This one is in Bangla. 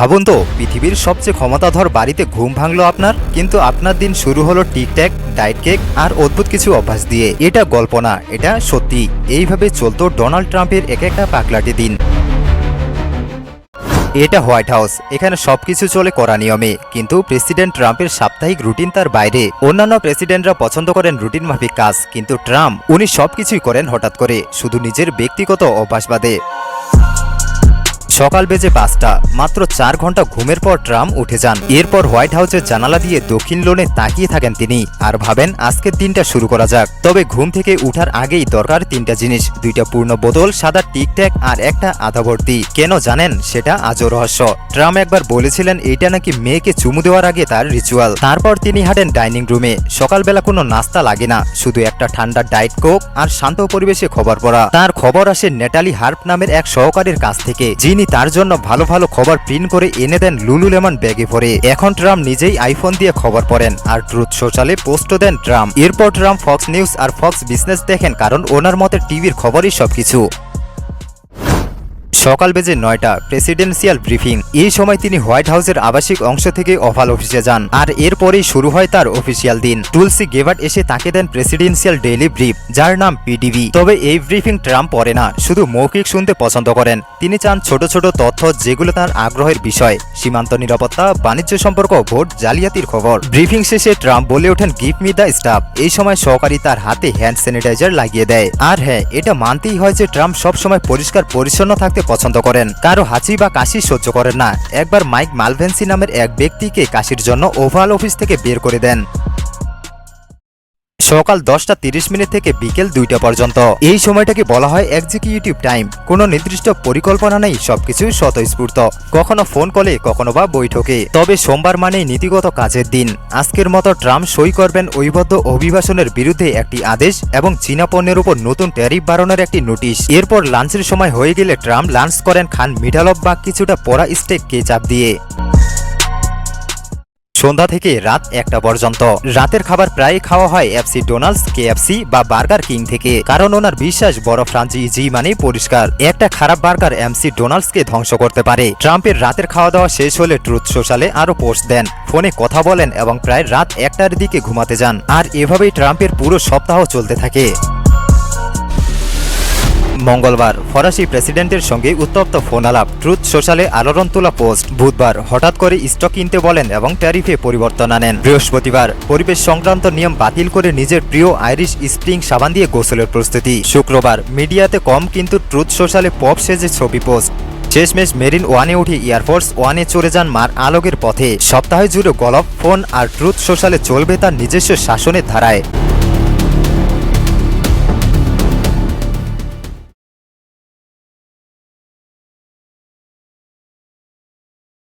ভাবুন তো, পৃথিবীর সবচেয়ে ক্ষমতাধর বাড়িতে ঘুম ভাঙলো আপনার, কিন্তু আপনার দিন শুরু হলো টিকট্যাক, ডায়েট কেক আর অদ্ভুত কিছু অভ্যাস দিয়ে। এটা গল্প না, এটা সত্যি। এইভাবে চলতো ডোনাল্ড ট্রাম্পের এক একটা পাগলাটে দিন। এটা হোয়াইট হাউস, এখানে সবকিছু চলে কড়া নিয়মে, কিন্তু প্রেসিডেন্ট ট্রাম্পের সাপ্তাহিক রুটিন তার বাইরে। অন্যান্য প্রেসিডেন্টরা পছন্দ করেন রুটিন মাফিক কাজ, কিন্তু ট্রাম্প উনি সবকিছুই করেন হঠাৎ করে, শুধু নিজের ব্যক্তিগত অভ্যাস বাদে। সকাল বেজে 5টা, মাত্র 4 ঘন্টা ঘুমের পর ট্রাম্প উঠে যান। এরপর হোয়াইট হাউসের জানালা দিয়ে দক্ষিণ লনে তাকিয়ে থাকেন তিনি, আর ভাবেন আজকের দিনটা শুরু করা যাক। তবে ঘুম থেকে উঠার আগেই দরকার 3টা জিনিস, 2টা পূর্ণ বোতল সাদা টিকট্যাক আর একটা আধা ভর্তি। কেন জানেন? সেটা আজও রহস্য। ট্রাম্প একবার বলেছিলেন এইটা নাকি মেয়েকে চুমু দেওয়ার আগে তার রিচুয়াল। তারপর তিনি হাঁটেন ডাইনিং রুমে। সকালবেলা কোনো নাস্তা লাগে না, শুধু একটা ঠান্ডা ডায়েট কোক আর শান্ত পরিবেশে খবর পড়া। তার খবর আসে নেটালি হার্প নামের এক সহকারীর কাছ থেকে, যিনি তার জন্য ভালো ভালো খবর প্রিন্ট করে এনে দেন লুলুলেমন ব্যাগে ভরে। এখন ট্রাম্প নিজেই আইফোন দিয়ে খবর পড়েন আর ট্রুথ সোশ্যালে পোস্টও দেন ট্রাম্প। এরপর ট্রাম্প ফক্স নিউজ আর ফক্স বিজনেস দেখেন, কারণ ওনার মতে টিভির খবরই সবকিছু। সকাল বেজে 9টা, প্রেসিডেন্সিয়াল ব্রিফিং। এই সময় তিনি হোয়াইট হাউসের আবাসিক অংশ থেকে ওভাল অফিসে যান, আর এরপরেই শুরু হয় তার অফিসিয়াল দিন। টুলসি গেবার্ট এসে তাকে দেন প্রেসিডেন্সিয়াল ডেইলি ব্রিফ, যার নাম পিডিবি। তবে এই ব্রিফিং ট্রাম্প পড়ে না, শুধু মৌখিক শুনতে পছন্দ করেন। তিনি চান ছোট ছোট তথ্য যেগুলো তার আগ্রহের বিষয়, সীমান্ত নিরাপত্তা, বাণিজ্য সম্পর্ক, ভোট জালিয়াতির খবর। ব্রিফিং শেষে ট্রাম্প বলে ওঠেন, গিভ মি দ্য স্টাফ। এই সময় সহকারী তার হাতে হ্যান্ড স্যানিটাইজার লাগিয়ে দেয়। আর হ্যাঁ, এটা মানতেই হয় যে ট্রাম্প সবসময় পরিষ্কার পরিচ্ছন্ন থাকতে পছন্দ করেন, কারো হাঁচি বা কাশি সহ্য করেন না। একবার মাইক মালভেন্সি নামের এক ব্যক্তিকে কাশির জন্য ওভাল অফিস থেকে বের করে দেন। সকাল 10:30 থেকে বিকেল 2টা পর্যন্ত। এই সময়টাকে বলা হয় এক্সিকিউটিভ টাইম। কোনো নির্দিষ্ট পরিকল্পনা নেই, সবকিছু স্বতঃস্ফূর্ত, কখনো ফোন কলে, কখনো বা বৈঠকে। তবে সোমবার মানেই নীতিগত কাজের দিন। আজকের মতো ট্রাম্প সই করবেন ঐবদ্ধ অভিবাসনের বিরুদ্ধে একটি আদেশ এবং চীনা পণ্যের উপর নতুন ট্যারিফ বাড়ানোর একটি নোটিশ। এরপর লাঞ্চের সময় হয়ে গেলে ট্রাম্প লাঞ্চ করেন খান মিডল অফ বা কিছুটা পোড়া স্টেক কেচাপ দিয়ে। সন্ধ্যা থেকে রাত 1টা পর্যন্ত। রাতের খাবার প্রায় খাওয়া হয় এফসি ডোনাল্ডস, কেএফসি বা বার্গার কিং থেকে, কারণ ওনার বিশ্বাস বড় ফ্রাঞ্চাইজি মানেই পরিষ্কার। একটা খারাপ বার্গার এমসি ডোনাল্ডসকে ধ্বংস করতে পারে। ট্রাম্পের রাতের খাওয়া দাওয়া শেষ হলে ট্রুথ সোশ্যালে আরো পোস্ট দেন, ফোনে কথা বলেন এবং প্রায় রাত 1টার দিকে ঘুমাতে যান। আর এভাবেই ট্রাম্পের পুরো সপ্তাহ চলতে থাকে। মঙ্গলবার ফরাসি প্রেসিডেন্টের সঙ্গে উত্তপ্ত ফোন আলাপ, ট্রুথ সোশ্যালে আলোড়ন তোলা পোস্ট। বুধবার হঠাৎ করে স্টক কিনতে বলেন এবং ট্যারিফে পরিবর্তন আনেন। বৃহস্পতিবার পরিবেশ সংক্রান্ত নিয়ম বাতিল করে নিজের প্রিয় আইরিশ স্প্রিং সাবান দিয়ে গোসলের প্রস্তুতি। শুক্রবার মিডিয়াতে কম কিন্তু ট্রুথ সোশ্যালে পপ সেজে ছবি পোস্ট। শেষমেশ মেরিন ওয়ানে উঠে এয়ারফোর্স ওয়ানে চড়ে যান মার আলোকের পথে। সপ্তাহে জুড়ে গলফ, ফোন আর ট্রুথ সোশ্যালে চলবে তার নিজস্ব শাসনের ধারায়।